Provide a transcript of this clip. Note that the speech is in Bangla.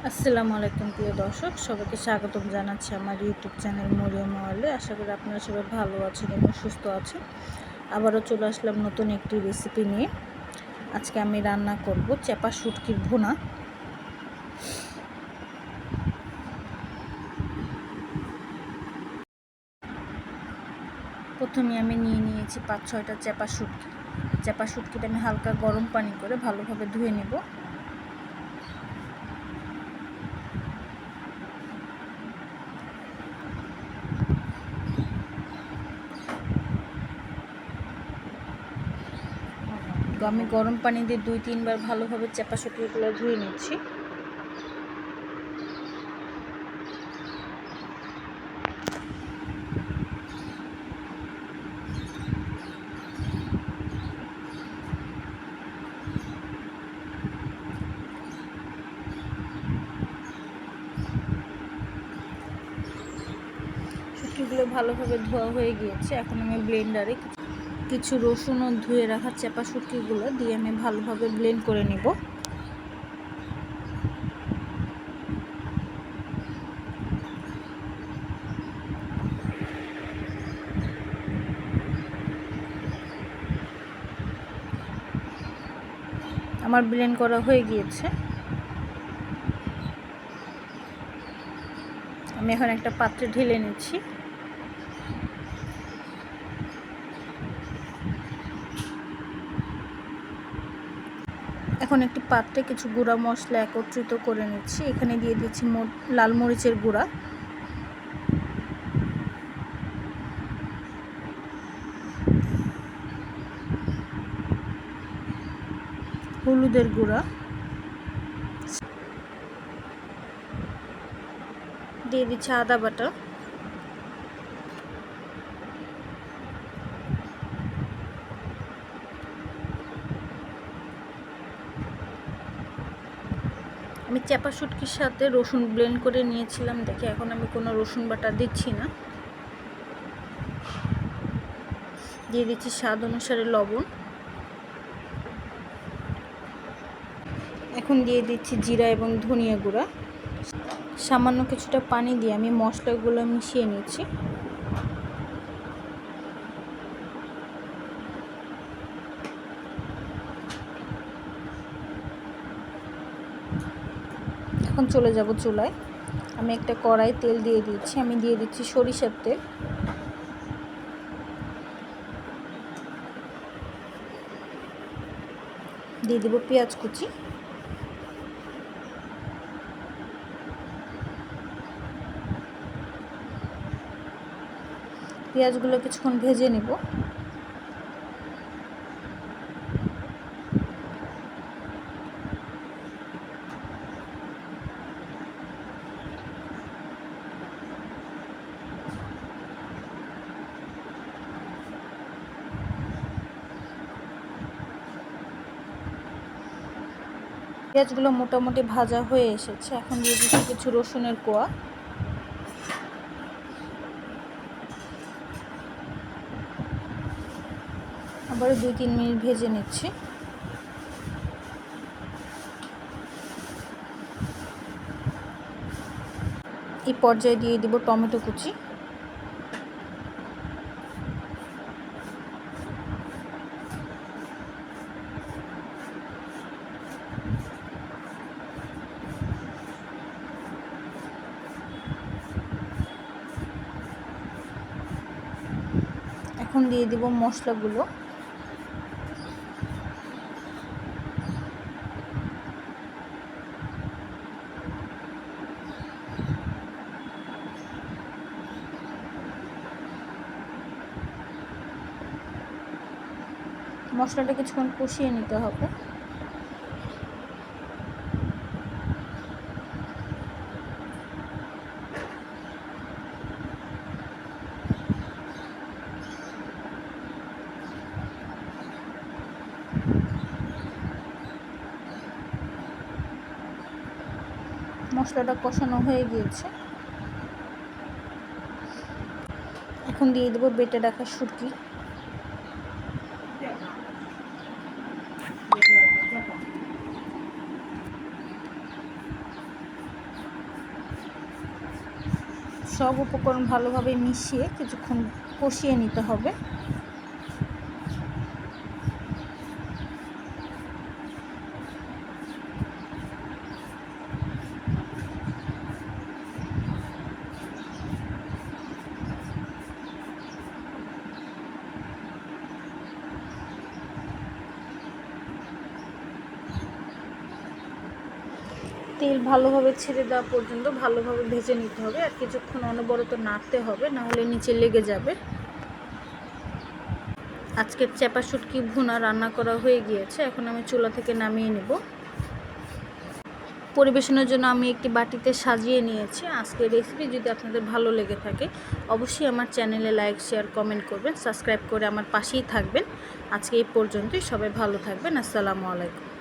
আসসালামু আলাইকুম প্রিয় দর্শক, সবাইকে স্বাগতম জানাচ্ছি আমার ইউটিউব চ্যানেল মরিয়ম ওয়ার্ল্ডে। আশা করি আপনারা সবাই ভালো আছেন এবং সুস্থ আছেন। আবারও চলে আসলাম নতুন একটি রেসিপি নিয়ে। আজকে আমি রান্না করব চেপা শুটকির ভুনা। প্রথমে আমি নিয়ে নিয়েছি 5-6টা চেপা শুটকি। চেপা শুটকিটা আমি হালকা গরম পানি করে ভালোভাবে ধুয়ে নেব। আমি গরম পানি দিয়ে 2-3 বার ভালোভাবে চেপা শুটকিগুলো ধুয়ে নিচ্ছি। শুটকিগুলো ভালোভাবে ধোয়া হয়ে গিয়েছে। এখন আমি ব্লেন্ডারে কিছু রসুন ও ধুয়ে রাখা চেপা শুটকিগুলো দিয়ে আমি ভালোভাবে ব্লেন্ড করে নিব। আমার ব্লেন্ড করা হয়ে গিয়েছে। আমি এখন একটা পাত্রে ঢেলে নিচ্ছি। এখন একটি পাত্রে কিছু গুঁড়া মশলা একত্রিত করে নিচ্ছি। এখানে দিয়ে দিচ্ছি লাল মরিচের গুঁড়া, হলুদের গুঁড়া, দিয়ে দিচ্ছি আদা বাটা, আমি চেপা শুটকির সাথে রসুন ব্লেন্ড করে নিয়েছিলাম দেখে এখন আমি কোনো রসুন বাটা দিচ্ছি না। দিয়ে দিচ্ছি স্বাদ অনুসারে লবণ। এখন দিয়ে দিচ্ছি জিরা এবং ধনিয়া গুঁড়া। সামান্য কিছুটা পানি দিয়ে আমি মশলাগুলো মিশিয়ে নিচ্ছি। এখন চলে যাব চুলায়। আমি একটা কড়াই তেল দিয়ে দিচ্ছি। আমি দিয়ে দিচ্ছি সরিষার তেল, দিয়ে দেব পেঁয়াজ কুচি, পেঁয়াজগুলো কিছুক্ষণ ভেজে নেব। পেঁয়াজগুলো মোটামুটি ভাজা হয়ে এসেছে। এখন দিয়ে দিচ্ছি কিছু রসুনের কোয়া, আবার 2-3 মিনিট ভেজে নিচ্ছি। এই পর্যায়ে দিয়ে দিব টমেটো কুচি, এখন দিয়ে দিব মশলাগুলো। মশলাটা কিছুক্ষণ কষিয়ে নিতে হবে। মশলাটা কষানো হয়ে গিয়েছে। এখন দিয়ে দেবো বেটে রাখা শুটকি। সব উপকরণ ভালোভাবে মিশিয়ে কিছুক্ষণ কষিয়ে নিতে হবে। তেল ভালোভাবে ছেড়ে দেওয়া পর্যন্ত ভালোভাবে ভেজে নিতে হবে, আর কিছুক্ষণ অনবরত নাড়তে হবে, না হলে নিচে লেগে যাবে। আজকের চাপা শুটকি ভুনা রান্না করা হয়ে গিয়েছে, এখন আমি চুলা থেকে নামিয়ে নেব। পরিবেশনের জন্য আমি একটি বাটিতে সাজিয়ে নিয়েছি। আজকের রেসিপি যদি আপনাদের ভালো লেগে থাকে অবশ্যই আমার চ্যানেলে লাইক, শেয়ার, কমেন্ট করবেন, সাবস্ক্রাইব করে আমার পাশেই থাকবেন। আজকে এই পর্যন্তই, সবাই ভালো থাকবেন। আসসালামু আলাইকুম।